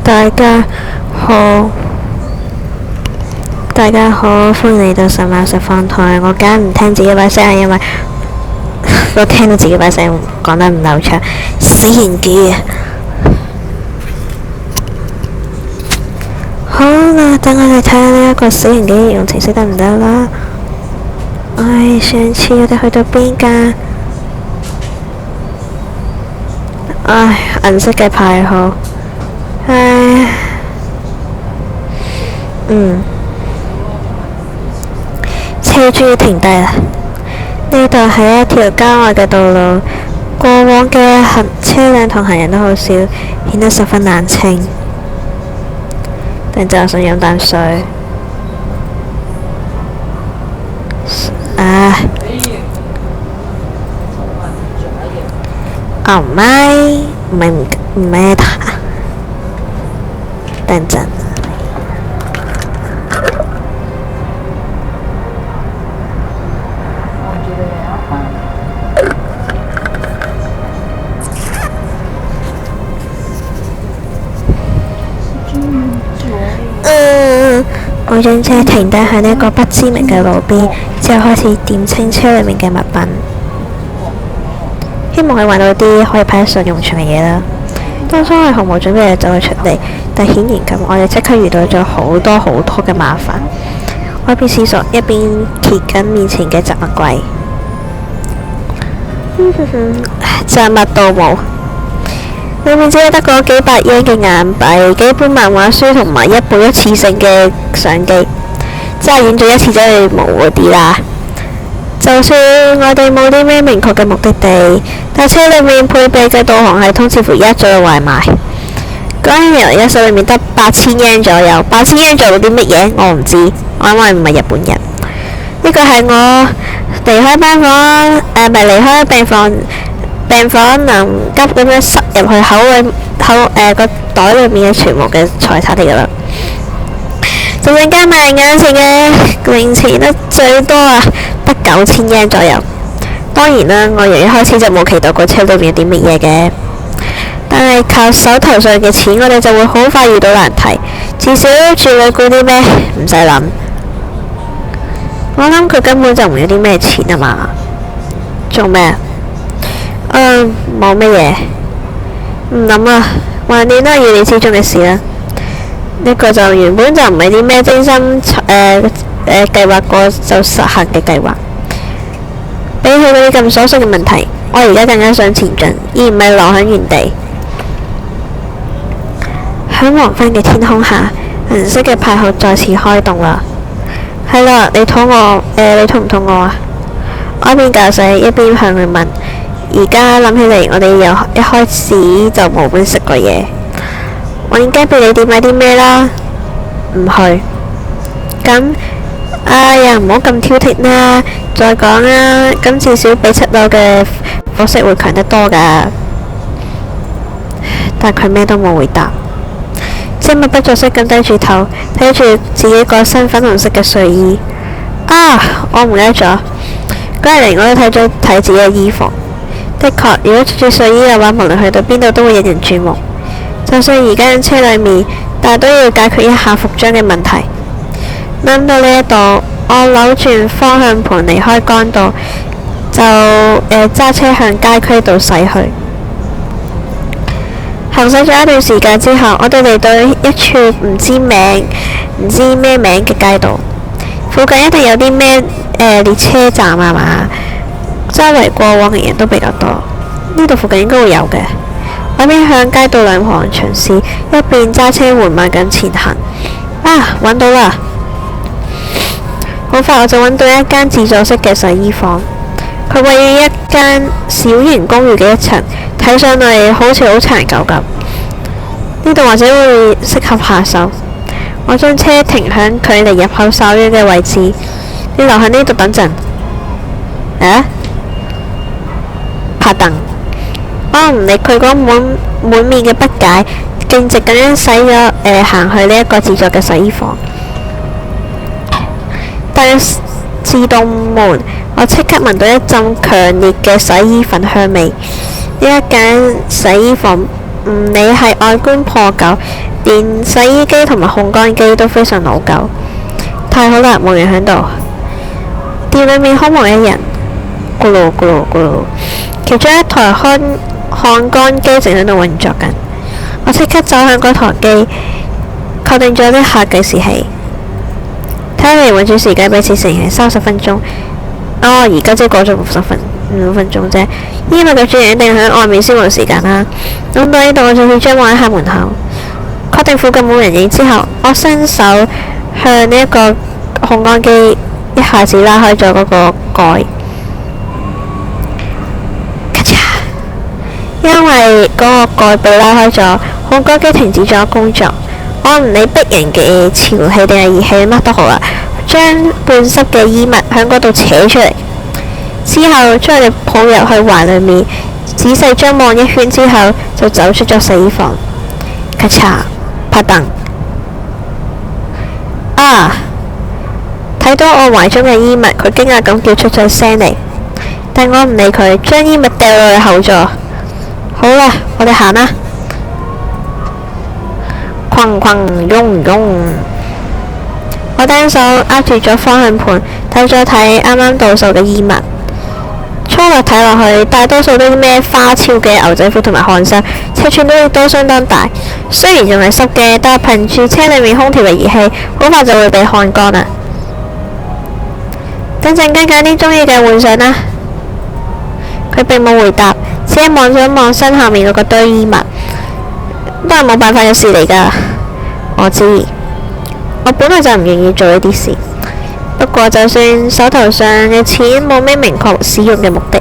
大家好，大家好，歡迎嚟到神馬實況台。我梗唔聽自己把聲，係因為我聽到自己把聲講得唔流暢。死人機啊！好啦，等我哋睇下呢一個死人機應用程式得唔得啦。唉，上次我哋去到邊㗎？唉，銀色嘅牌號。唉，車終於停低啦。呢度係一條郊外嘅道路，過往嘅車輛同行人都好少，顯得十分冷清。突然之間我想飲啖水。唔係，唔係等陣。我將車停低喺呢個不知名嘅路邊，之後開始點清車裏面嘅物品，希望可以揾到啲可以派得上用場嘅嘢啦。當初我係毫無準備就走咗出嚟，但顯然咁，我哋即刻遇到咗好多嘅麻煩。我一邊思索，一邊揭緊面前嘅雜物櫃，雜物到冇，裏面只係得嗰幾百英嘅硬幣、幾本漫畫書同埋一部一次性嘅相機，真係影咗一次真係冇嗰啲啦。就算我哋冇啲咩明確嘅目的地，但車裏面配備嘅導航系統似乎一早就壞埋。嗰陣原來一手裏面得8000英左右，8000英做到啲乜嘢我唔知，我因為唔係日本人。呢個係我離開班房，咪離開病房能急咁樣塞入去個袋裏面嘅全部嘅財產嚟噶啦。就算加埋眼前嘅零錢都最多得9000英左右。當然啦，我由一開始就冇期待過車裏面有啲乜嘢嘅，但係靠手頭上嘅錢，我哋就會好快遇到難題。至少住旅館啲咩唔使諗，我諗佢根本就唔要啲咩錢啊嘛。做咩？冇乜嘢，唔諗啦，橫掂都係預料之中嘅事啦。呢個就原本就唔係啲咩精心計劃過就實行嘅計劃。比起嗰啲咁瑣碎嘅問題，我而家更加想前進，而唔係留喺原地。喺黃昏嘅天空下，銀色嘅牌號再次開動啦。係啦，你肚餓？你肚唔肚餓啊？我一邊駕駛一邊向佢問。而家諗起嚟，我哋由一開始就冇本食過嘢。我應該俾你點買啲咩啦？唔去。咁，哎呀，唔好咁挑剔啦。再講啦，咁至少比7樓嘅伙食會強得多㗎。但佢咩都冇回答，即係默不作聲咁低住頭，睇住自己個身粉紅色嘅睡衣。我唔記得咗。嗰日嚟我都睇自己嘅衣服。的確，如果着住睡衣嘅話，無論去到邊度都會引人注目。就算而家喺車裏面，但係都要解決一下服裝嘅問題。諗到呢一度，我扭轉方向盤離開干道，就揸車向街區度駛去。行駛咗一段時間之後，我哋嚟到一處唔知咩名嘅街道。附近一定有啲咩列車站啊嘛。周圍過往嘅人都比較多，呢度附近應該會有嘅。我一邊向街道兩旁巡視，一邊揸車緩慢咁前行。揾到啦！好快我就揾到一間自助式嘅洗衣房，佢位於一間小型公寓嘅一層，睇上嚟好似好殘舊咁。呢度或者會適合下手。我將車停響距離入口稍遠嘅位置，你留喺呢度等陣。拍凳，我唔理佢嗰滿面嘅不解，徑直咁樣行去呢一個自助嘅洗衣房。但自動門，我即刻聞到一陣強烈嘅洗衣粉香味。呢一間洗衣房唔理係外觀破舊，連洗衣機同埋烘乾機都非常老舊。太好啦，冇人喺度。店裏面空無一人，咕嚕咕嚕咕嚕。其中一台烘乾機正喺度運作緊。我即刻走向嗰台機，確定咗一下計時器。睇嚟運轉時間比之前係30分鐘。而家只過咗5分鐘啫。衣物嘅主人一定喺外面消耗時間啦。諗到呢度，我就去將望喺門口，確定附近冇人影之後，我伸手向呢一個烘乾機一下子拉開咗嗰個蓋，咔嚓！因為嗰個蓋被拉開咗，烘乾機停止咗工作。我唔理逼人嘅潮氣定係熱氣乜都好啦，將半濕嘅衣物喺嗰度扯出嚟，之後將佢哋抱入去懷裏面，仔細張望一圈之後，就走出咗洗衣房。咔嚓，拍凳。睇到我懷中嘅衣物，佢驚訝咁叫出咗聲嚟，但我唔理佢，將衣物掉落去後座。好啦，我哋行啦。哐哐嗡嗡，我單手握住咗方向盤，睇咗睇啱啱到手嘅衣物。粗略睇落去，大多數都啲咩花俏嘅牛仔褲同埋汗衫，尺寸都相當大。雖然仲係濕嘅，但係憑住車裏面空調嘅熱氣，好快就會被烘乾啦。等陣間揀啲中意嘅換上啦。佢並冇回答，只係望咗望身後面嗰個堆衣物，都係冇辦法嘅事嚟㗎。我知，我本來就唔願意做呢啲事。不過就算手頭上嘅錢冇咩明確使用嘅目的，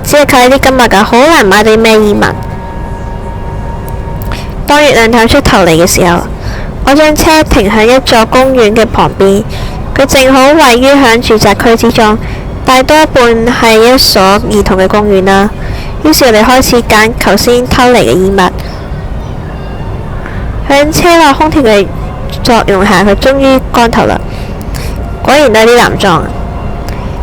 只係靠啲金額㗎，好難買到咩衣物。當月亮探出頭嚟嘅時候，我將車停喺一座公園嘅旁邊，佢正好位於響住宅區之中，大多半係一所兒童嘅公園啦。於是我哋開始揀頭先偷嚟嘅衣物。響車內空調嘅作用下，佢終於乾透啦。果然都係啲男裝，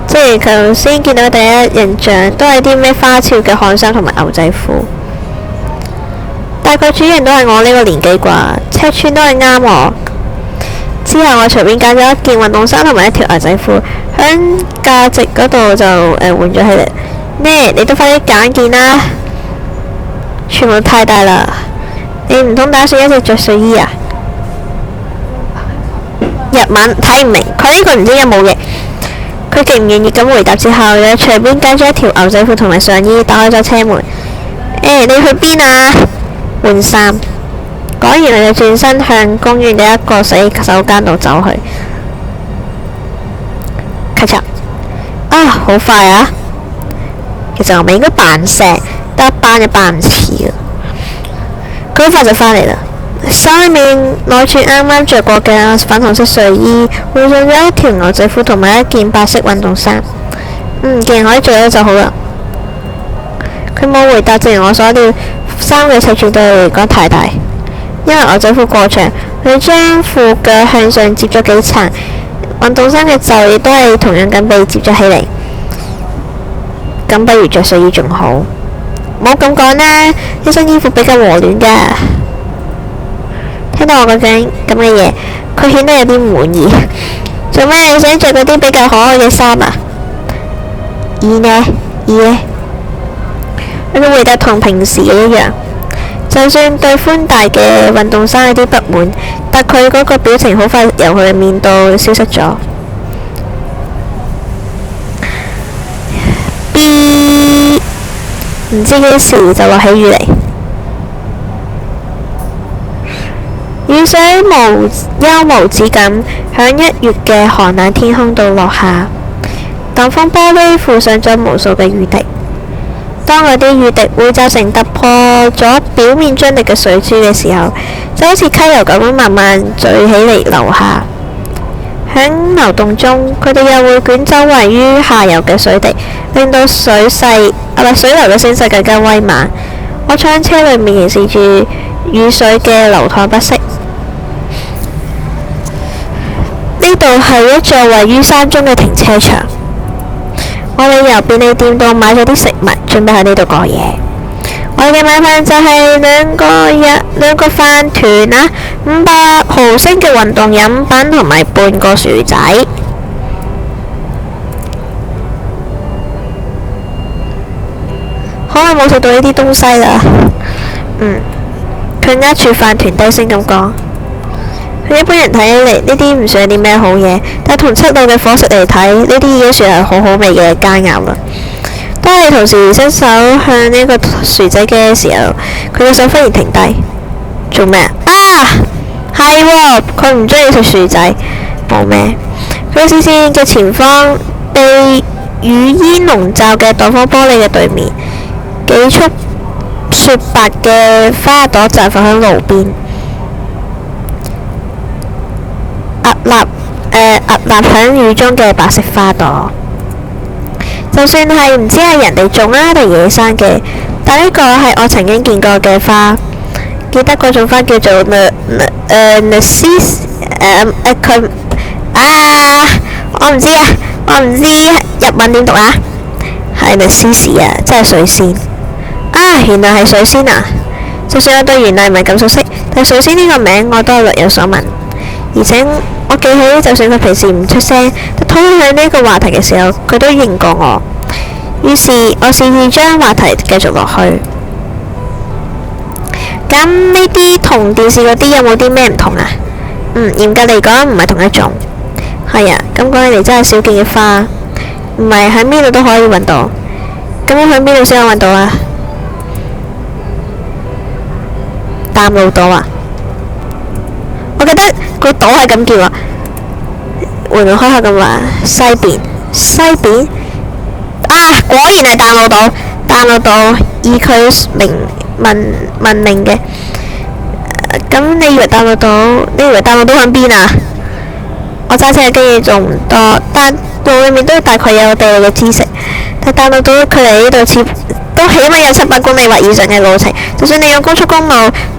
即係頭先見到第一印象都係啲咩花俏嘅汗衫同埋牛仔褲。大概主人都係我呢個年紀啩，尺寸都係啱我。之後我隨便揀咗一件運動衫同埋一條牛仔褲，響價值嗰度就換咗起嚟。呢，你都快啲揀件啦，全部太大啦。你唔通打算一直着睡衣啊？日文睇唔明，佢呢個唔知有冇嘅。佢極唔願意咁回答之後，又隨便揀咗一條牛仔褲同埋上衣，打開咗車門。你去邊啊？換衫。講完我就轉身向公園嘅一個洗手間度走去。咔嚓！好快啊！其實我咪應該扮石，但扮就扮唔似啊。佢好快就返嚟啦。手裏面攞住啱啱着過嘅粉紅色睡衣，換上咗一條牛仔褲同埋一件白色運動衫。既然可以做咗就好啦。佢冇回答，正如我所料，衫嘅尺寸對佢嚟講太大，因為牛仔褲過長，佢將褲腳向上接咗幾層，運動衫嘅袖亦都係同樣咁被接咗起嚟。咁不如着睡衣仲好。冇咁講啦，呢身衣服比較和暖㗎。聽到我講緊咁嘅嘢，佢顯得有啲唔滿意。做咩你想着嗰啲比較可愛嘅衫啊？呢？佢嘅回答同平時嘅一樣，就算對寬大嘅運動衫有啲不滿，但佢嗰個表情好快由佢嘅面度消失咗。唔知幾時就落起雨嚟，雨水悠無止咁響1月嘅寒冷天空度落下，擋風玻璃附上咗無數嘅雨滴。當嗰啲雨滴匯集成突破咗表面張力嘅水珠嘅時候，就好似溪流咁樣慢慢聚起嚟流下。響流動中，佢哋又會捲走位於下游嘅水滴，令到水流嘅聲勢更加威猛。我坐喺車裏面凝視住雨水嘅流淌不息。呢度係一座位於山中嘅停車場。我哋由便利店度買咗啲食物，準備喺呢度過夜。我嘅買飯就係兩個飯團啦，500毫升嘅運動飲品同埋半個薯仔。好耐冇食到呢啲東西啦。佢握住飯團低聲咁講。佢一般人睇起嚟呢啲唔算係啲咩好嘢，但同七度嘅伙食嚟睇，呢啲已經算係好好味嘅佳肴啦。當你同時伸手向呢個薯仔嘅時候，佢嘅手忽然停低。做咩啊？係喎，佢唔中意食薯仔。冇咩。佢視線嘅前方被雨煙籠罩嘅擋風玻璃嘅對面，幾束雪白嘅花朵綻放喺路邊，屹立喺雨中嘅白色花朵。就算係唔知係人哋種啊定野生嘅，但呢個係我曾經見過嘅花。記得嗰種花叫做Narcissus，我唔知啊，我唔知日文點讀啊，係 Narcissus 啊，即係水仙。原來係水仙啊！就算我對園藝唔係咁熟悉，但水仙呢個名我都係略有所聞。而且我記起，就算佢平時唔出聲，但討論呢個話題嘅時候，佢都認過我。於是，我試試將話題繼續落去。咁呢啲同電視嗰啲有冇啲咩唔同啊？嚴格嚟講唔係同一種。係啊，咁講起嚟真係少見嘅花，唔係喺邊度都可以揾到。咁樣喺邊度先可以揾到啊？淡路島啊！我記得個島係咁叫啊。換開口咁話，西邊果然係淡路島。淡路島以佢聞名嘅。咁你以為淡路島喺邊啊？我揸車嘅經驗仲唔多，但路裏面都大概有地理嘅知識。但淡路島距離呢度都起碼有700公里或以上嘅路程，就算你用高速公路，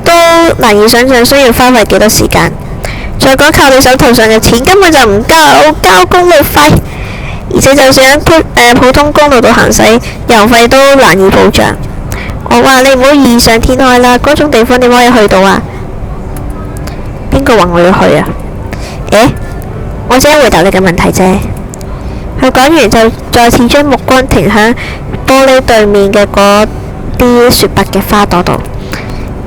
都難以想象需要花費幾多時間。再講靠你手頭上嘅錢根本就唔夠交公路費，而且就算喺普通公路度行駛，油費都難以保障。我話你唔好異想天開啦，嗰種地方點可以去到啊？邊個話我要去啊？我只係回答你嘅問題啫。佢講完就再次將目光停喺玻璃對面嘅嗰啲雪白嘅花朵度。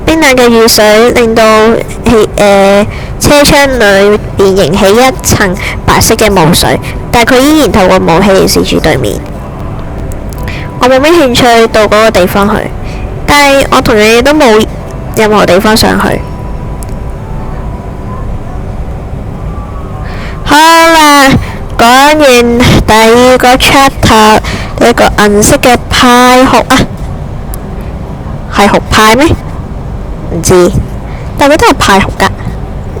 冰冷嘅雨水令到車窗裏邊凝起一層白色嘅霧水，但佢依然透過霧氣凝視住對面。我冇咩興趣到嗰個地方去，但係我同樣亦都冇任何地方想去。好啦，講完第二個 chapter， 呢個銀色嘅派學啊，係學派咩？唔知，但係都係派學噶，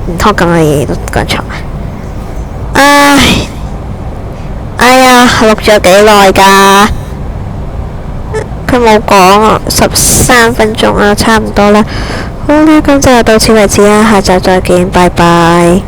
唔通咁嘅嘢都講錯。哎呀，錄咗幾耐㗎？佢冇講啊，13分鐘啊，差唔多啦。好啦，咁就到此為止啦，下集再見，拜拜。